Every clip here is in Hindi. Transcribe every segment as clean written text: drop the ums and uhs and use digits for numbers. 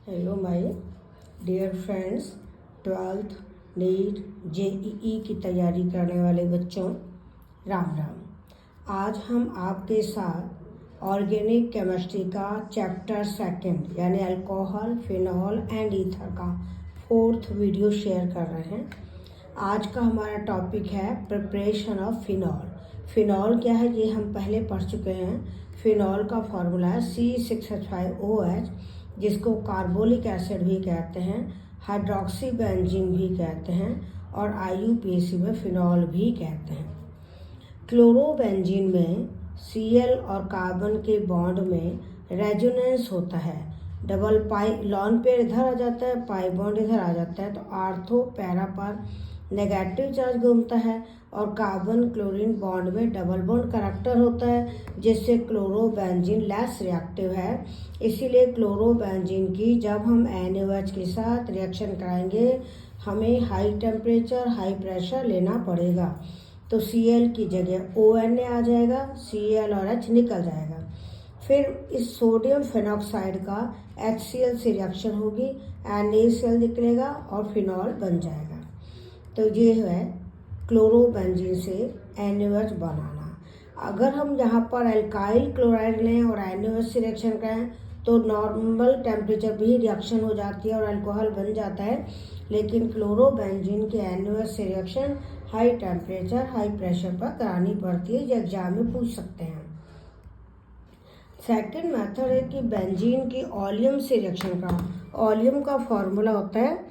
Hello my dear friends, 12th NEET JEE की तैयारी करने वाले बच्चों, राम राम। आज हम आपके साथ ऑर्गेनिक केमिस्ट्री का चैप्टर 2 यानी अल्कोहल, फिनॉल एंड ईथर का 4th वीडियो शेयर कर रहे हैं। आज का हमारा टॉपिक है प्रिपरेशन ऑफ फिनॉल। फिनॉल क्या है ये हम पहले पढ़ चुके हैं। फिनॉल का फार्मूला है C6H5OH, जिसको कार्बोलिक एसिड भी कहते हैं, हाइड्रोक्सी बेंजीन भी कहते हैं और IUPAC में फिनॉल भी कहते हैं। क्लोरोबेंजीन में Cl और कार्बन के बॉन्ड में रेजोनेंस होता है। डबल पाई लॉन पेयर इधर आ जाता है, पाई बॉन्ड इधर आ जाता है, तो आर्थो पैरा पर नेगेटिव चार्ज घूमता है और कार्बन क्लोरीन बॉन्ड में डबल बॉन्ड करैक्टर होता है, जिससे क्लोरोबेंजीन लेस रिएक्टिव है। इसीलिए क्लोरोबेंजीन की जब हम NaOH के साथ रिएक्शन कराएंगे हमें हाई टेम्परेचर हाई प्रेशर लेना पड़ेगा। तो Cl की जगह ONA आ जाएगा, Cl और H निकल जाएगा। फिर इस सोडियम फेनॉक्साइड का HCl से रिएक्शन होगी, NaCl निकलेगा और फिनॉल बन जाएगा। तो ये है क्लोरोबेंजीन से NaOH बनाना। अगर हम यहाँ पर एल्काइल क्लोराइड लें और NaOH से रिएक्शन करें तो नॉर्मल टेम्परेचर पर ही रिएक्शन हो जाती है और अल्कोहल बन जाता है, लेकिन क्लोरोबेंजीन के NaOH से reaction high temperature high pressure पर करानी पड़ती है। ये एग्जाम में पूछ सकते हैं। सेकंड मेथड है कि बेंजीन की ऑलियम से रिएक्शन का। ऑलियम का फॉर्मूला होता है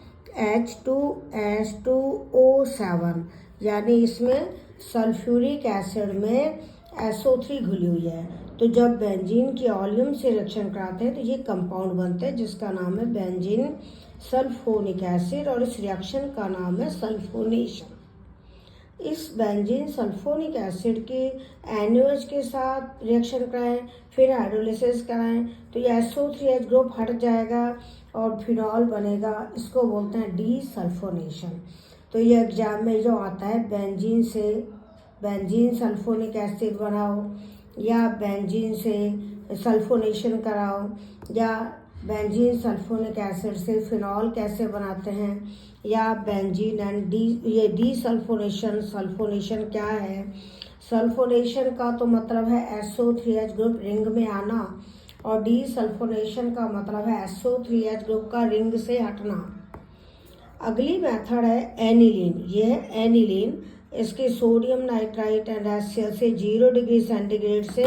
H2S2O7, यानी इसमें सल्फ्यूरिक एसिड में SO3 घुली हुई है। तो जब बेंजीन की ऑलियम से रिएक्शन कराते हैं तो ये कंपाउंड बनते हैं जिसका नाम है बेंजीन सल्फोनिक एसिड और इस रिएक्शन का नाम है सल्फोनेशन। इस बेंजीन सल्फोनिक एसिड के NaOH के साथ रिएक्शन कराएं, फिर हाइड्रोलिसिस कराएं तो ये SO3H ग्रुप हट जाएगा और फिनॉल बनेगा। इसको बोलते हैं डीसल्फोनेशन। तो ये एग्जाम में जो आता है बेंजीन से बेंजीन सल्फोनिक एसिड बनाओ, या बेंजीन से सल्फोनेशन कराओ, या बेंजीन सल्फोनिक एसिड से फिनॉल कैसे बनाते हैं, या बेंजीन एंड ये डीसल्फोनेशन। सल्फोनेशन क्या है? सल्फोनेशन का तो मतलब है SO3H ग्रुप रिंग में आना और डीसल्फोनेशन का मतलब है SO3H ग्रुप का रिंग से हटना। अगली मेथड है एनिलीन। ये है एनिलीन। इसके सोडियम नाइट्राइट एंड HCl से 0 डिग्री सेंटीग्रेड से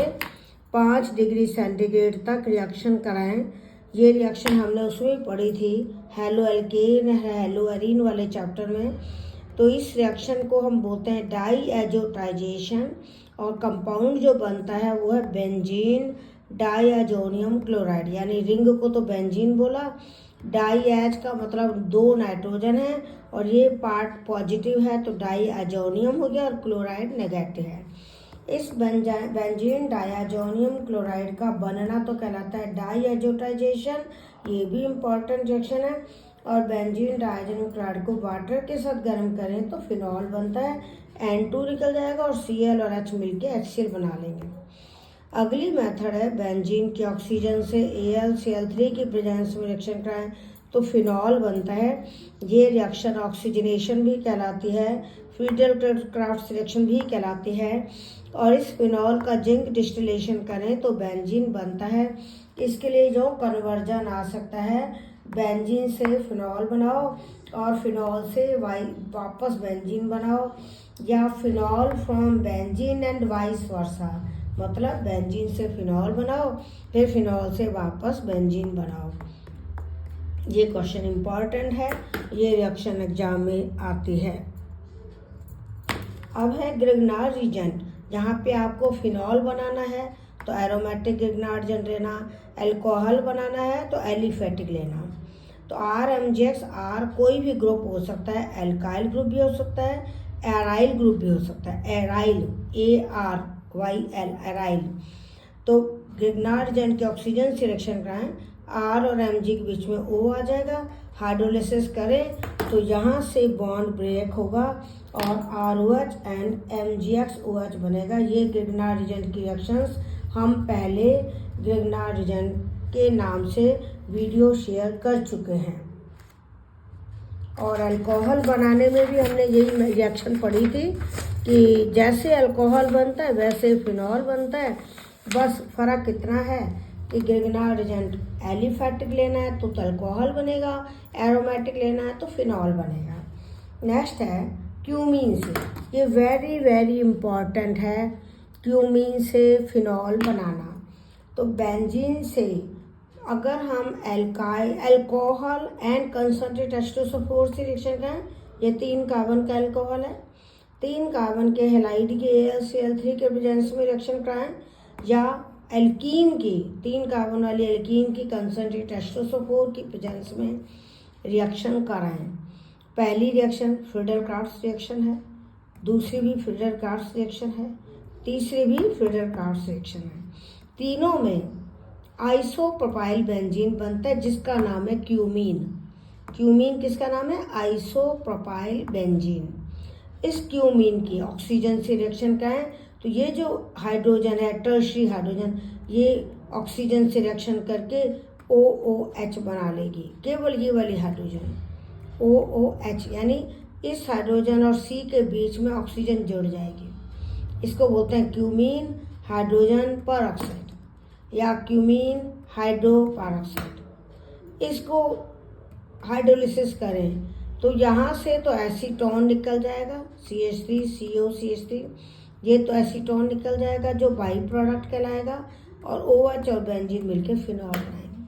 5 डिग्री सेंटीग्रेड तक रिएक्शन कराएं। ये रिएक्शन हमने उसमें पढ़ी थी, हेलो एल्केन हेलो एरीन वाले चैप्टर में। तो इस रिएक्शन को हम बोलते हैं डाईएजोटाइजेशन और कंपाउंड जो बनता है वो है बेंजीन डाईएजोनियम क्लोराइड, यानी रिंग को तो बेंजीन बोला, डाईएच का मतलब 2 नाइट्रोजन है और ये पार्ट पॉजिटिव है तो डाईएजोनियम हो गया और क्लोराइड नेगेटिव है। इस बेंजीन डाईएजोनियम क्लोराइड का बनना तो कहलाता है डाईएजोटाइजेशन, ये भी इम्पॉर्टेंट रिएक्शन है। और बेंजीन डाईएजोनियम क्लोराइड को वाटर के साथ गर्म करें तो फिनॉल बनता है, N2 निकल जाएगा और Cl और H मिलके HCl बना लेंगे। अगली मेथड है बेंजीन की ऑक्सीजन से AlCl3 की प्रेजेंस में रिएक्शन कराएं तो फिनॉल बनता है। ये रिएक्शन ऑक्सीजनेशन भी कहलाती है, फ्रीडल-क्राफ्ट रिएक्शन भी कहलाती है। और इस फिनॉल का जिंक डिस्टिलेशन करें तो बेंजीन बनता है। इसके लिए जो कन्वर्जन आ सकता है, बेंजीन से फिनॉल बनाओ और फिनॉल से वापस बेंजीन बनाओ, या phenol from benzene and vice versa, मतलब बेंजीन से फिनॉल बनाओ फिर फिनॉल से वापस बेंजीन बनाओ। ये क्वेश्चन इम्पॉर्टेंट है, ये रिएक्शन एग्जाम में आती है। अब है ग्रिग्नार्ड रीजेंट, जहाँ पे आपको फिनॉल बनाना है तो एरोमेटिक ग्रिग्नार्ड रीजेंट लेना, अल्कोहल बनाना है तो एलिफेटिक लेना। तो RMGX R कोई भी ग्रुप हो सकता है, एल्काइल ग्रुप भी हो सकता है, एराइल ग्रुप भी हो सकता है, एराइल ARYL एराइल। तो ग्रिग्नार्ड रीजेंट के ऑक्सीजन से रिएक्शन कराएं, R और Mg के बीच में O आ जाएगा, हाइड्रोलिसिस करें तो यहाँ से बॉन्ड ब्रेक होगा और ROH एंड MgXOH बनेगा। ये ग्रिग्नार्ड रीजेंट की रिएक्शंस हम पहले ग्रिग्नार्ड रीजेंट के नाम से वीडियो शेयर कर चुके हैं। और अल्कोहल बनाने में भी हमने यही रिएक्शन पढ़ी थी कि जैसे अल्कोहल बनता है वैसे फिनॉल बनता है, बस फ़र्क इतना है कि ग्रिग्नार्ड एजेंट एलिफैटिक लेना है तो अल्कोहल बनेगा, एरोमेटिक लेना है तो फिनॉल बनेगा। नेक्स्ट है क्यूमीन से। ये वेरी वेरी इम्पॉर्टेंट है, क्यूमीन से फिनॉल बनाना। तो बेंजीन से अगर हम अल्कोहल एंड कंसंट्रेट H2SO4 से रिएक्शन करें, ये 3 कार्बन का अल्कोहल है, 3 कार्बन के हैलाइड के AlCl3 के प्रेजेंस में रिएक्शन कराएं, या एल्कीन की 3 कार्बन वाली एल्कीन की कंसंट्रेट H2SO4 की प्रेजेंस में रिएक्शन कराएं। पहली रिएक्शन फ्रीडल-क्राफ्ट्स रिएक्शन है, दूसरी भी फ्रीडल-क्राफ्ट्स रिएक्शन है, तीसरी भी फ्रीडल-क्राफ्ट्स रिएक्शन है। तीनों में आइसोप्रोपाइल बेंजीन बनता है जिसका नाम है क्यूमीन। क्यूमीन किसका नाम है? Isopropyl benzene. इस क्यूमीन की ऑक्सीजन से रिएक्शन का है, तो ये जो हाइड्रोजन है टर्शरी हाइड्रोजन, ये ऑक्सीजन से रिएक्शन करके OOH बना लेगी, केवल ये वाली हाइड्रोजन OOH, यानी इस हाइड्रोजन और C के बीच में ऑक्सीजन जुड़ जाएगी। इसको बोलते हैं क्यूमीन हाइड्रोजन परऑक्साइड या क्यूमीन हाइड्रोपेरोक्साइड। इसको हाइड्रोलिसिस करें तो यहाँ से तो एसीटोन निकल जाएगा, CH3 COCH3, ये तो एसीटोन निकल जाएगा जो बाई प्रोडक्ट कहलाएगा, और OH और बेंजीन मिलके फिनॉल बनाएंगे।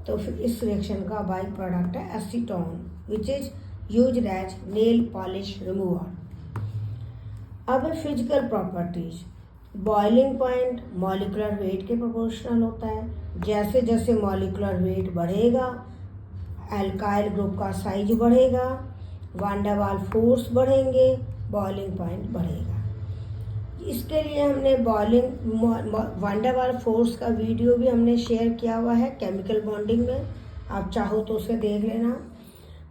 तो फिर इस रिएक्शन का बाई प्रोडक्ट है acetone, which is used as nail polish remover. अब physical properties. Boiling point molecular weight के प्रोपोर्शनल होता है। जैसे जैसे मॉलिक्यूलर वेट बढ़ेगा, एल्काइल ग्रुप का साइज बढ़ेगा, वान डेर वाल्स फोर्स बढ़ेंगे, बॉइलिंग पॉइंट बढ़ेगा। इसके लिए हमने वान डेर वाल्स फोर्स का वीडियो भी हमने शेयर किया हुआ है केमिकल बॉन्डिंग में, आप चाहो तो उसे देख लेना।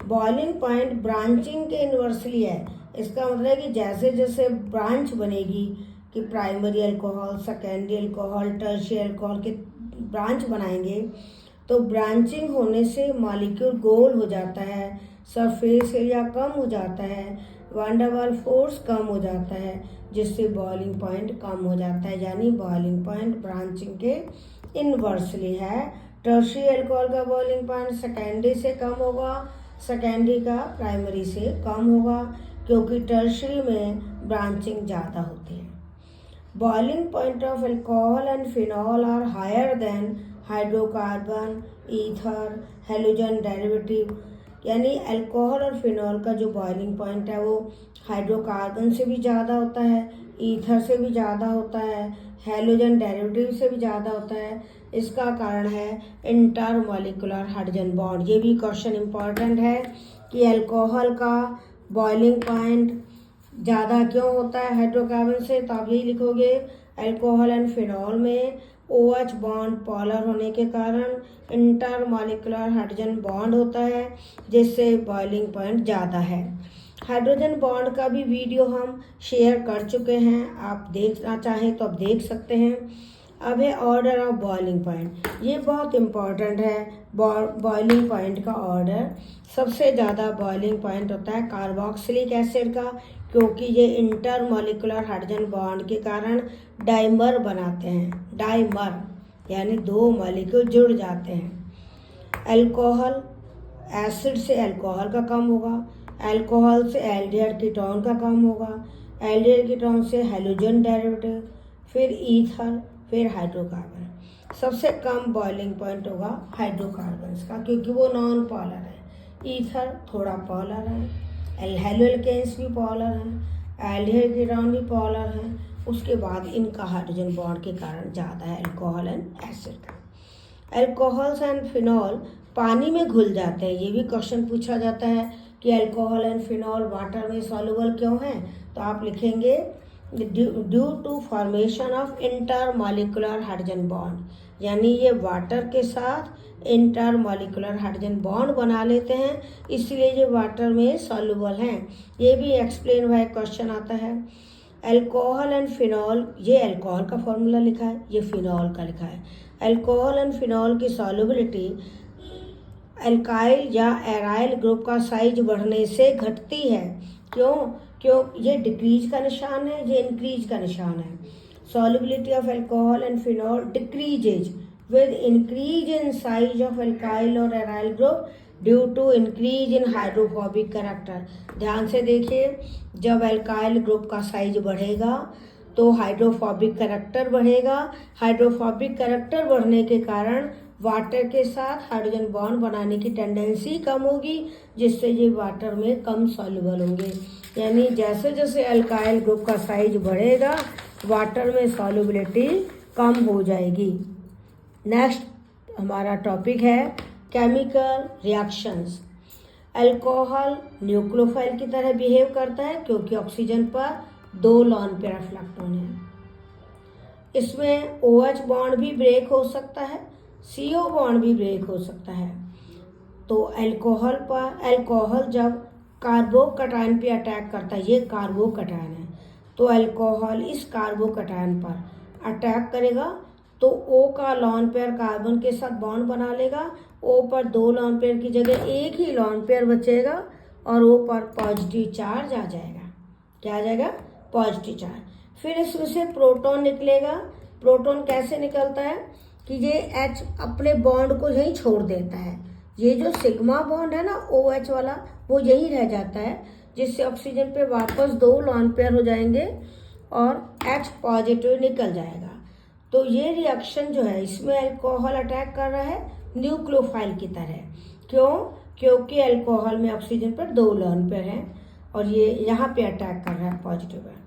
बॉइलिंग पॉइंट ब्रांचिंग के इन्वर्सली है। इसका मतलब है कि जैसे जैसे ब्रांच बनेगी कि primary alcohol, secondary alcohol, tertiary alcohol के ब्रांच बनाएंगे, तो ब्रांचिंग होने से मॉलिक्यूल गोल हो जाता है, सरफेस एरिया कम हो जाता है, वान डेर वाल्स फोर्स कम हो जाता है, जिससे बॉइलिंग पॉइंट कम हो जाता है। यानी बॉइलिंग पॉइंट ब्रांचिंग के इन्वर्सली है। टर्शियरी अल्कोहल का बॉइलिंग पॉइंट सेकेंडरी से कम होगा, सेकेंडरी का प्राइमरी से कम होगा, क्योंकि टर्शियरी में ब्रांचिंग ज़्यादा होती है। Boiling point of alcohol and phenol are higher than hydrocarbon, ether, halogen derivative. यानी अल्कोहल और फिनॉल का जो बॉइलिंग पॉइंट है वो हाइड्रोकार्बन से भी ज़्यादा होता है, ईथर से भी ज़्यादा होता है, हैलोजन डेरिवेटिव से भी ज़्यादा होता है। इसका कारण है इंटरमॉलिक्यूलर हाइड्रोजन बॉन्ड। ये भी क्वेश्चन इम्पॉर्टेंट है कि अल्कोहल का बॉइलिंग पॉइंट ज़्यादा क्यों होता है हाइड्रोकार्बन से, तो आप यही लिखोगे अल्कोहल एंड फिनॉल में OH बॉन्ड पॉलर होने के कारण इंटरमॉलिक्यूलर हाइड्रोजन बॉन्ड होता है, जिससे बॉइलिंग पॉइंट ज़्यादा है। हाइड्रोजन बॉन्ड का भी वीडियो हम शेयर कर चुके हैं, आप देखना चाहें तो आप देख सकते हैं। अब है ऑर्डर ऑफ बॉइलिंग पॉइंट। ये बहुत इम्पॉर्टेंट है, बॉइलिंग पॉइंट का ऑर्डर। सबसे ज़्यादा बॉइलिंग पॉइंट होता है कार्बोक्सिलिक एसिड का, क्योंकि ये इंटरमॉलिक्यूलर हाइड्रोजन बॉन्ड के कारण डाइमर बनाते हैं। डाइमर यानी 2 मॉलिक्यूल जुड़ जाते हैं। अल्कोहल एसिड से अल्कोहल का कम होगा, अल्कोहल से एल्डिहाइड कीटोन का कम होगा, एल्डिहाइड कीटोन से हैलोजन डेरिवेटिव, फिर ईथर, फिर हाइड्रोकार्बन। सबसे कम बॉइलिंग पॉइंट होगा हाइड्रोकार्बन्स का, क्योंकि वो नॉन पॉलर है। ईथर थोड़ा पॉलर है, हेलोएल्केन्स भी पॉलर हैं, एल्डिहाइड कीटोन भी पॉलर हैं। उसके बाद इनका हाइड्रोजन बॉन्ड के कारण ज़्यादा है अल्कोहल एंड एसिड का। अल्कोहल्स एंड फिनॉल पानी में घुल जाते हैं। ये भी क्वेश्चन पूछा जाता है कि अल्कोहल एंड फिनॉल वाटर में सॉल्युबल क्यों हैं, तो आप लिखेंगे due to formation of intermolecular hydrogen bond, यानी ये वाटर के साथ इंटरमॉलिक्यूलर हाइड्रोजन बॉन्ड बना लेते हैं, इसलिए ये वाटर में सॉल्युबल हैं। ये भी एक्सप्लेन हुआ क्वेश्चन आता है। अल्कोहल एंड फिनॉल, ये अल्कोहल का फॉर्मूला लिखा है, ये फिनॉल का लिखा है। अल्कोहल एंड फिनॉल की सॉल्युबिलिटी अल्काइल या एराइल ग्रुप का साइज बढ़ने से घटती है। क्यों? क्यों? ये डिक्रीज का निशान है, ये इंक्रीज का निशान है। Solubility of alcohol and phenol decreases with increase in size of alkyl और aryl group due to increase in hydrophobic character। ध्यान से देखिए, जब अल्काइल ग्रुप का साइज बढ़ेगा तो हाइड्रोफोबिक करैक्टर बढ़ेगा। हाइड्रोफोबिक करैक्टर बढ़ने के कारण वाटर के साथ हाइड्रोजन बॉन्ड बनाने की टेंडेंसी कम होगी, जिससे ये वाटर में कम सॉल्युबल होंगे। यानी जैसे जैसे अल्काइल ग्रुप का साइज बढ़ेगा वाटर में सॉल्युबिलिटी कम हो जाएगी। नेक्स्ट हमारा टॉपिक है केमिकल रिएक्शंस। अल्कोहल न्यूक्लियोफाइल की तरह बिहेव करता है क्योंकि ऑक्सीजन पर 2 लॉन पेयर ऑफ इलेक्ट्रॉन है। इसमें OH बॉन्ड भी ब्रेक हो सकता है, CO बॉन्ड भी ब्रेक हो सकता है। तो अल्कोहल जब कार्बोकटायन पे अटैक करता है, ये कार्बोकटायन है, तो अल्कोहल इस कार्बोकटायन पर अटैक करेगा तो O का लॉन पेयर कार्बन के साथ बॉन्ड बना लेगा। O पर 2 लॉन पेयर की जगह एक ही लॉन पेयर बचेगा और O पर पॉजिटिव चार्ज आ जाएगा। क्या आ जाएगा? Positive charge. फिर इसमें से प्रोटॉन निकलेगा। प्रोटॉन कैसे निकलता है कि ये H अपने बॉन्ड को यहीं छोड़ देता है। ये जो सिग्मा बॉन्ड है ना OH वाला, वो यहीं रह जाता है, जिससे ऑक्सीजन पे वापस 2 लॉन पेयर हो जाएंगे और H पॉजिटिव निकल जाएगा। तो ये रिएक्शन जो है, इसमें अल्कोहल अटैक कर रहा है न्यूक्लियोफाइल की तरह। क्यों? क्योंकि अल्कोहल में ऑक्सीजन पर 2 लॉन पेयर हैं और ये यहाँ पे अटैक कर रहा है पॉजिटिव है।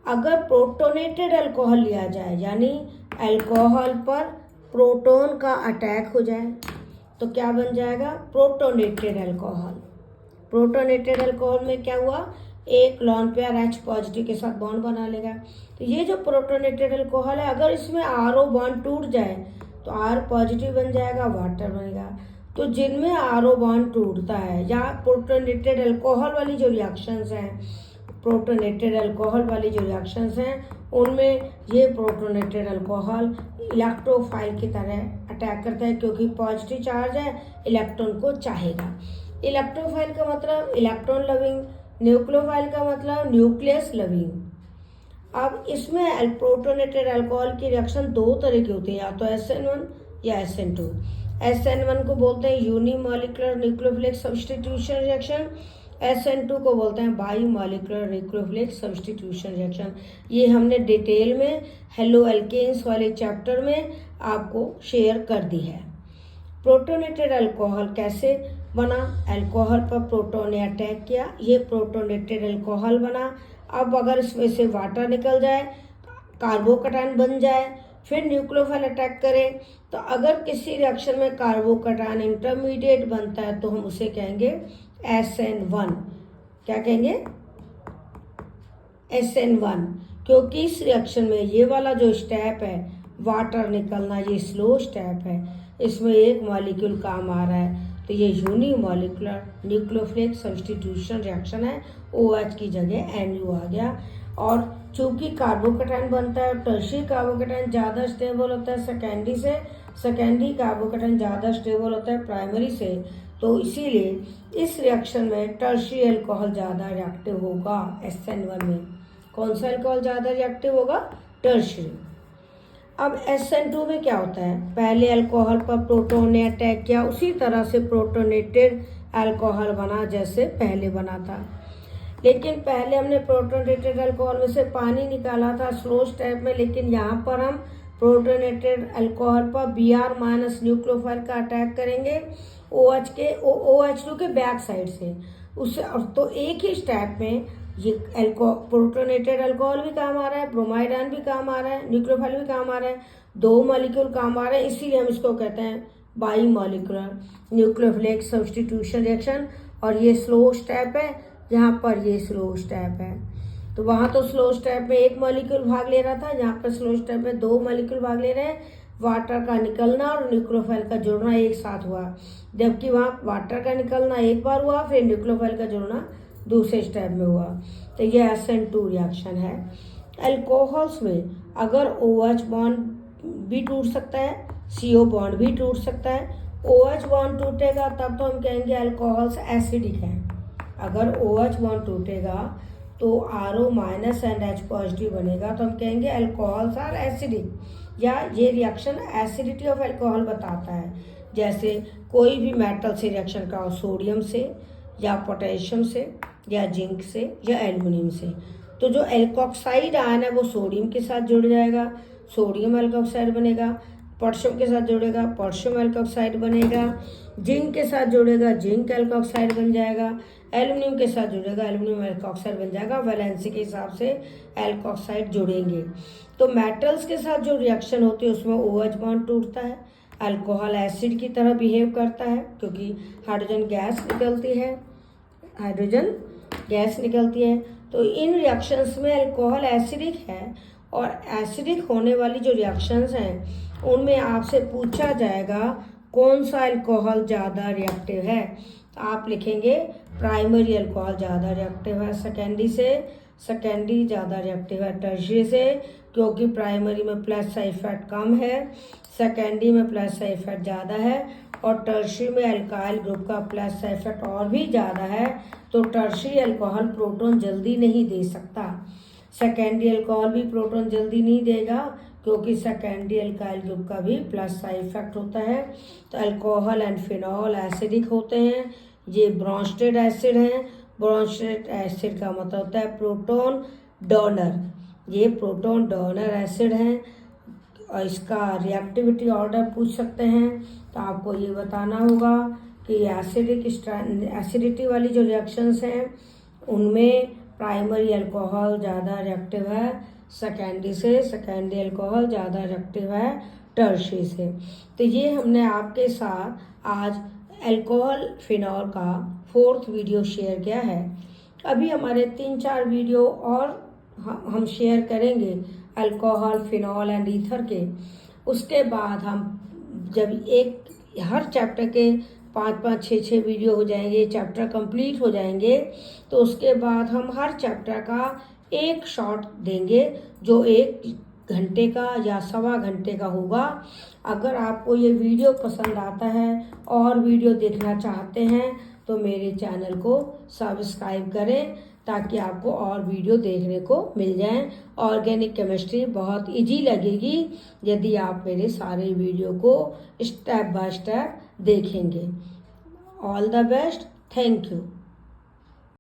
अगर प्रोटोनेटेड अल्कोहल लिया जाए, यानी अल्कोहल पर प्रोटॉन का अटैक हो जाए, तो क्या बन जाएगा? Protonated alcohol. प्रोटोनेटेड अल्कोहल में क्या हुआ? एक लॉन पेयर H पॉजिटिव के साथ बॉन्ड बना लेगा। तो ये जो प्रोटोनेटेड अल्कोहल है, अगर इसमें RO बॉन्ड टूट जाए तो R पॉजिटिव बन जाएगा, वाटर बनेगा। तो जिनमें RO बॉन्ड टूटता है या प्रोटोनेटेड अल्कोहल वाली जो रिएक्शंस हैं, उनमें ये प्रोटोनेटेड अल्कोहल इलेक्ट्रोफाइल की तरह अटैक करता है क्योंकि पॉजिटिव चार्ज है, इलेक्ट्रॉन को चाहेगा। इलेक्ट्रोफाइल का मतलब इलेक्ट्रॉन लविंग, न्यूक्लियोफाइल का मतलब न्यूक्लियस लविंग। अब इसमें प्रोटोनेटेड अल्कोहल की रिएक्शन 2 तरह की होती है, या तो SN1 या SN2। SN1 को बोलते हैं unimolecular nucleophilic substitution reaction, SN2 को बोलते हैं बाईमॉलिक्यूलर न्यूक्लियोफिलिक सब्स्टिट्यूशन रिएक्शन। ये हमने डिटेल में हेलो एल्केन्स वाले चैप्टर में आपको शेयर कर दी है। प्रोटोनेटेड अल्कोहल कैसे बना? अल्कोहल पर प्रोटॉन ने अटैक किया, ये प्रोटोनेटेड अल्कोहल बना। अब अगर इसमें से वाटर निकल जाए, कार्बोकटायन बन जाए, फिर न्यूक्लियोफाइल अटैक करे, तो अगर किसी रिएक्शन में कार्बोकटायन इंटरमीडिएट बनता है तो हम उसे कहेंगे SN1। क्या कहेंगे? SN1। क्योंकि इस रिएक्शन में ये वाला जो स्टेप है वाटर निकलना, ये स्लो स्टेप है, इसमें एक मॉलिक्यूल काम आ रहा है, तो ये यूनिमॉलिक्यूलर न्यूक्लियोफिलिक सब्स्टिट्यूशन रिएक्शन है। OH की जगह NU आ गया। और चूंकि कार्बोकटायन बनता है, टर्शियरी कार्बोकटायन ज़्यादा स्टेबल होता है सेकेंडरी से, सेकेंडरी कार्बोकटायन ज़्यादा स्टेबल होता है प्राइमरी से, तो इसीलिए इस रिएक्शन में टर्शियरी अल्कोहल ज़्यादा रिएक्टिव होगा। SN1 में कौन सा अल्कोहल ज़्यादा रिएक्टिव होगा? टर्शियरी। अब SN2 में क्या होता है? पहले अल्कोहल पर प्रोटॉन ने अटैक किया, उसी तरह से प्रोटोनेटेड अल्कोहल बना जैसे पहले बना था। लेकिन पहले हमने प्रोटोनेटेड अल्कोहल में से पानी निकाला था स्लो स्टेप में, लेकिन यहाँ पर हम प्रोटोनेटेड अल्कोहल पर Br माइनस न्यूक्लियोफाइल का अटैक करेंगे OH2 के बैक साइड से। उससे तो एक ही स्टेप में ये प्रोटोनेटेड अल्कोहल भी काम आ रहा है, ब्रोमाइड आयन भी काम आ रहा है, न्यूक्लियोफाइल भी काम आ रहा है, 2 मॉलिक्यूल काम आ रहे हैं, इसीलिए हम इसको कहते हैं बाईमॉलिक्यूलर न्यूक्लियोफिलिक सब्स्टिट्यूशन रिएक्शन। और ये स्लो स्टेप है, यहाँ पर ये स्लो स्टेप है। तो वहाँ तो स्लो स्टेप में एक मॉलिक्यूल भाग ले रहा था, यहाँ पर स्लो स्टेप में 2 मॉलिक्यूल भाग ले रहे हैं। वाटर का निकलना और न्यूक्लियोफाइल का जुड़ना एक साथ हुआ, जबकि वहाँ वाटर का निकलना एक बार हुआ, फिर न्यूक्लियोफाइल का जुड़ना दूसरे स्टेप में हुआ। तो ये SN2 रिएक्शन है। अल्कोहल्स में अगर OH बॉन्ड भी टूट सकता है, CO बॉन्ड भी टूट सकता है। OH बॉन्ड टूटेगा तब तो हम कहेंगे अल्कोहल्स एसिडिक हैं। अगर OH बॉन्ड टूटेगा तो RO minus and H positive बनेगा तो हम कहेंगे अल्कोहल्स आर एसिडिक। या ये रिएक्शन एसिडिटी ऑफ अल्कोहल बताता है। जैसे कोई भी मेटल से रिएक्शन कराओ, सोडियम से या पोटेशियम से या जिंक से या एल्युमिनियम से, तो जो एल्कोक्साइड आयन है वो सोडियम के साथ जुड़ जाएगा, सोडियम एल्कोक्साइड बनेगा। पोटेशियम के साथ जुड़ेगा, पोटेशियम एल्कोक्साइड बनेगा। जिंक के साथ जुड़ेगा, जिंक एल्कोक्साइड बन जाएगा। एल्युमिनियम के साथ जुड़ेगा, एल्युमिनियम एल्कोक्साइड बन जाएगा। वैलेंसी के हिसाब से एल्कोक्साइड जुड़ेंगे। तो मेटल्स के साथ जो रिएक्शन होती है उसमें OH बॉन्ड टूटता है, अल्कोहल एसिड की तरह बिहेव करता है क्योंकि हाइड्रोजन गैस निकलती है। तो इन रिएक्शंस में अल्कोहल एसिडिक है और एसिडिक होने वाली जो रिएक्शंस हैं उनमें आपसे पूछा जाएगा कौन सा अल्कोहल ज़्यादा रिएक्टिव है। तो आप लिखेंगे प्राइमरी अल्कोहल ज़्यादा रिएक्टिव है सेकेंडरी ज़्यादा रिएक्टिव है टर्शियरी से, क्योंकि प्राइमरी में प्लस साइड इफेक्ट कम है, सेकेंडरी में प्लस साइड इफेक्ट ज़्यादा है और टर्शियरी में अल्काइल ग्रुप का प्लस साइड इफेक्ट और भी ज़्यादा है। तो टर्शियरी अल्कोहल प्रोटॉन जल्दी नहीं दे सकता, सेकेंडरी अल्कोहल भी प्रोटॉन जल्दी नहीं देगा क्योंकि सेकेंडरी अल्काइल ग्रुप का भी प्लस साइड इफेक्ट होता है। तो अल्कोहल एंड फिनॉल एसिडिक होते हैं। ये ब्रोंस्टेड एसिड हैं। ब्रोंस्टेड एसिड का मतलब होता है प्रोटॉन डोनर। ये प्रोटॉन डोनर एसिड हैं और इसका रिएक्टिविटी ऑर्डर पूछ सकते हैं। तो आपको ये बताना होगा कि एसिडिटी वाली जो रिएक्शंस हैं उनमें प्राइमरी अल्कोहल ज़्यादा रिएक्टिव है सेकेंडरी से, सेकेंडरी अल्कोहल ज़्यादा रिएक्टिव है टर्शियरी से। तो ये हमने आपके साथ आज अल्कोहल फिनॉल का 4th वीडियो शेयर किया है। अभी हमारे 3-4 वीडियो और हम शेयर करेंगे अल्कोहल फिनॉल एंड ईथर के। उसके बाद हम जब हर चैप्टर के 5-5, 6-6 वीडियो हो जाएंगे, चैप्टर कंप्लीट हो जाएंगे, तो उसके बाद हम हर चैप्टर का एक शॉर्ट देंगे जो 1 घंटे का या 1.25 घंटे का होगा। अगर आपको ये वीडियो पसंद आता है और वीडियो देखना चाहते हैं तो मेरे चैनल को सब्सक्राइब करें ताकि आपको और वीडियो देखने को मिल जाएं। ऑर्गेनिक केमिस्ट्री बहुत इजी लगेगी यदि आप मेरे सारे वीडियो को स्टेप बाय स्टेप देखेंगे। All the best, thank you.